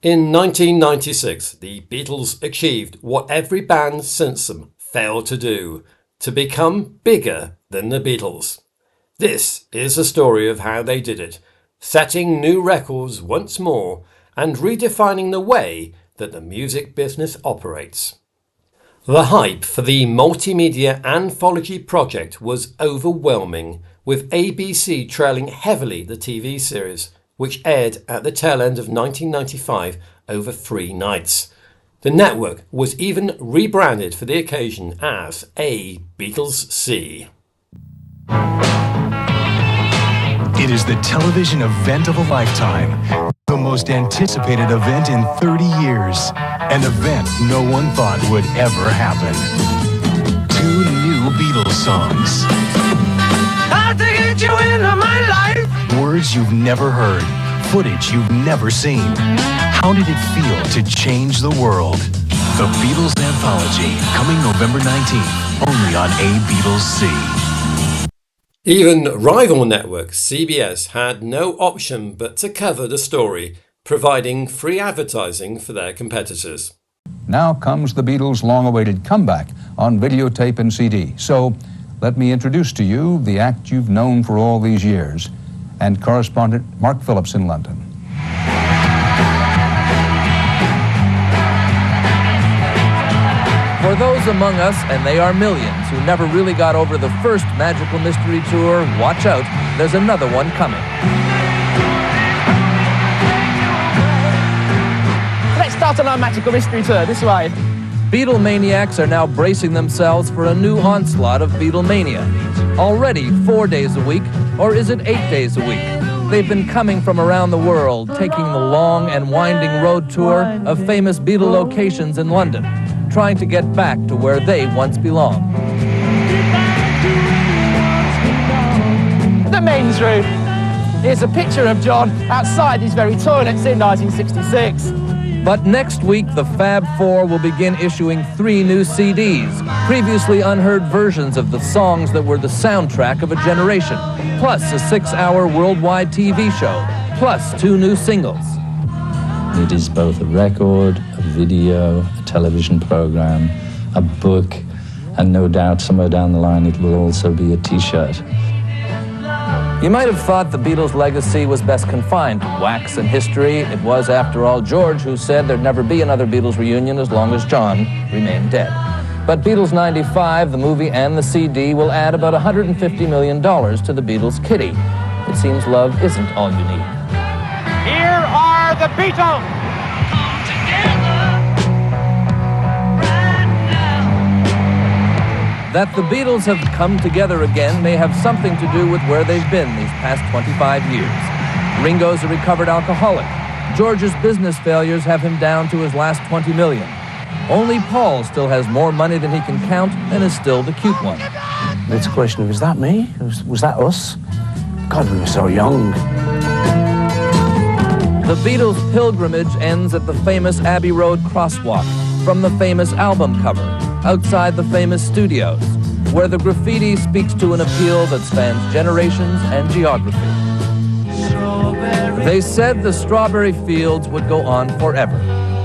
In 1996, the Beatles achieved what every band since them failed to do, to become bigger than the Beatles. This is the story of how they did it, setting new records once more and redefining the way that the music business operates. The hype for the multimedia Anthology project was overwhelming, with ABC trailing heavily the TV series, which aired at the tail end of 1995 over 3 nights. The network was even rebranded for the occasion as A Beatles C. It is the television event of a lifetime, the most anticipated event in 30 years, an event no one thought would ever happen. 2 new Beatles songs. How to get you into my life. Words you've never heard, footage you've never seen. How did it feel to change the world? The Beatles Anthology, coming November 19th, only on A Beatles C. Even rival network CBS had no option but to cover the story, providing free advertising for their competitors. Now comes the Beatles' long-awaited comeback on videotape and CD. So let me introduce to you the act you've known for all these years, and correspondent Mark Phillips in London. For those among us, and they are millions, who never really got over the first Magical Mystery Tour, watch out, there's another one coming. Let's start on our Magical Mystery Tour, this way. Beatlemaniacs are now bracing themselves for a new onslaught of Beatlemania. Already 4 days a week, or is it 8 days a week? They've been coming from around the world, taking the long and winding road tour of famous Beatle locations in London, trying to get back to where they once belonged. The men's room. Here's a picture of John outside these very toilets in 1966. But next week, the Fab Four will begin issuing 3 new CDs, previously unheard versions of the songs that were the soundtrack of a generation, plus a 6-hour worldwide TV show, plus 2 new singles. It is both a record, a video, a television program, a book, and no doubt somewhere down the line it will also be a T-shirt. You might have thought the Beatles' legacy was best confined to wax and history. It was, after all, George who said there'd never be another Beatles reunion as long as John remained dead. But Beatles 95, the movie and the CD, will add about $150 million to the Beatles' kitty. It seems love isn't all you need. Here are the Beatles. That the Beatles have come together again may have something to do with where they've been these past 25 years. Ringo's a recovered alcoholic. George's business failures have him down to his last 20 million. Only Paul still has more money than he can count and is still the cute one. It's a question of, is that me? Was that us? God, we were so young. The Beatles' pilgrimage ends at the famous Abbey Road crosswalk, from the famous album cover, outside the famous studios, where the graffiti speaks to an appeal that spans generations and geography. They said the strawberry fields would go on forever.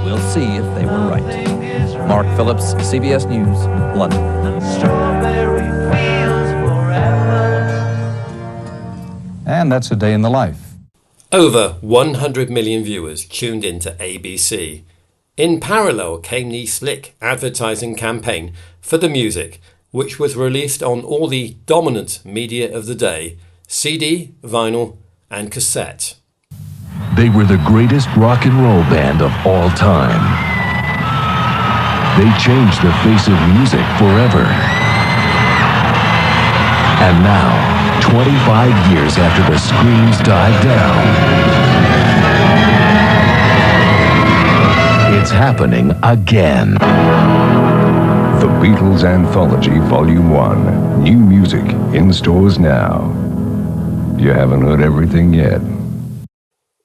We'll see if they were right. Mark Phillips, CBS News, London. And that's a day in the life. Over 100 million viewers tuned into ABC. In parallel came the slick advertising campaign for the music, which was released on all the dominant media of the day: CD, vinyl, and cassette. They were the greatest rock and roll band of all time. They changed the face of music forever. And now, 25 years after the screams died down, it's happening again. The Beatles Anthology Volume 1. New music in stores now. You haven't heard everything yet.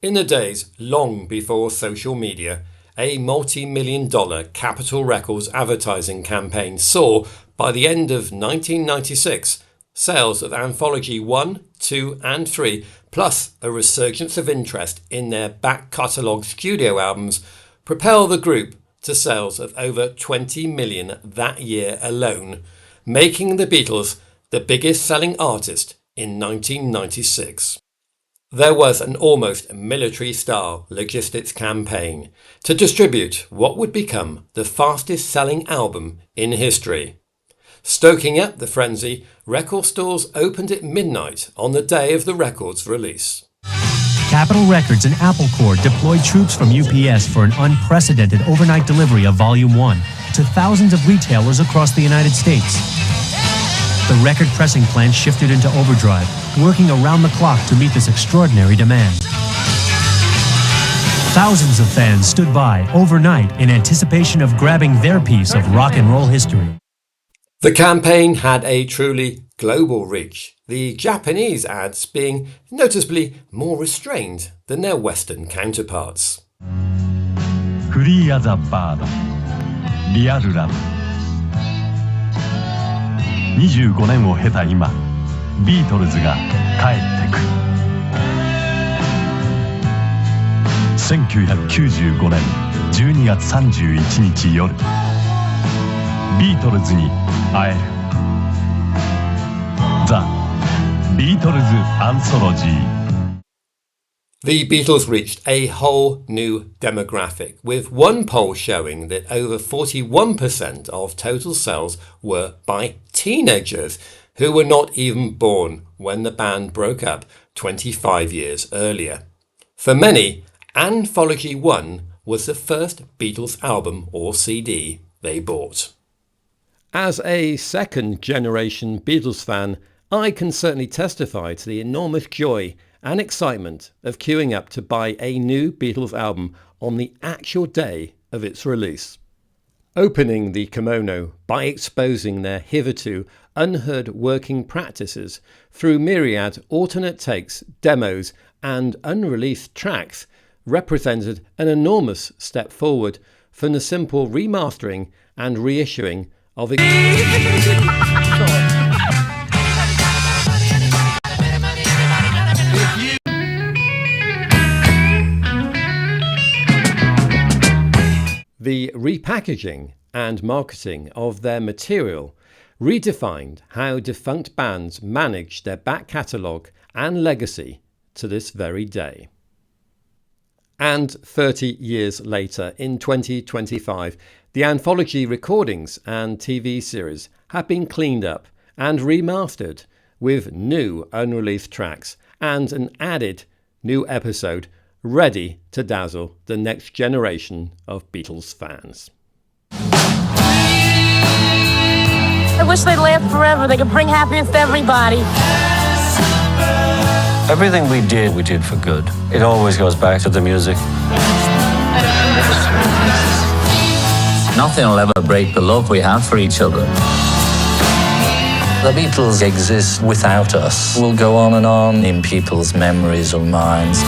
In the days long before social media, a multi-million-dollar Capitol Records advertising campaign saw, by the end of 1996, sales of Anthology 1, 2 and 3 plus a resurgence of interest in their back catalogue studio albums, propel the group to sales of over 20 million that year alone, making the Beatles the biggest selling artist in 1996. There was an almost military-style logistics campaign to distribute what would become the fastest-selling album in history. Stoking up the frenzy, record stores opened at midnight on the day of the record's release. Capitol Records and Apple Corps deployed troops from UPS for an unprecedented overnight delivery of Volume 1 to thousands of retailers across the United States. The record pressing plant shifted into overdrive, working around the clock to meet this extraordinary demand. Thousands of fans stood by overnight in anticipation of grabbing their piece of rock and roll history. The campaign had a truly global reach, the Japanese ads being noticeably more restrained than their Western counterparts. Free as a bird. リアルラブ。25年を経た今、ビートルズが帰ってく。1995年12月31日夜、ビートルズに会える。The Beatles Anthology. The Beatles reached a whole new demographic, with one poll showing that over 41% of total sales were by teenagers who were not even born when the band broke up 25 years earlier. For many, Anthology 1 was the first Beatles album or CD they bought. As a second-generation Beatles fan, I can certainly testify to the enormous joy and excitement of queuing up to buy a new Beatles album on the actual day of its release. Opening the kimono by exposing their hitherto unheard working practices through myriad alternate takes, demos and unreleased tracks represented an enormous step forward from the simple remastering and reissuing of it. The repackaging and marketing of their material redefined how defunct bands manage their back catalogue and legacy to this very day. And 30 years later, in 2025, the Anthology recordings and TV series have been cleaned up and remastered with new unreleased tracks and an added new episode ready to dazzle the next generation of Beatles fans. I wish they'd last forever. They could bring happiness to everybody. Everything we did for good. It always goes back to the music. Nothing will ever break the love we have for each other. The Beatles exist without us. We'll go on and on in people's memories or minds.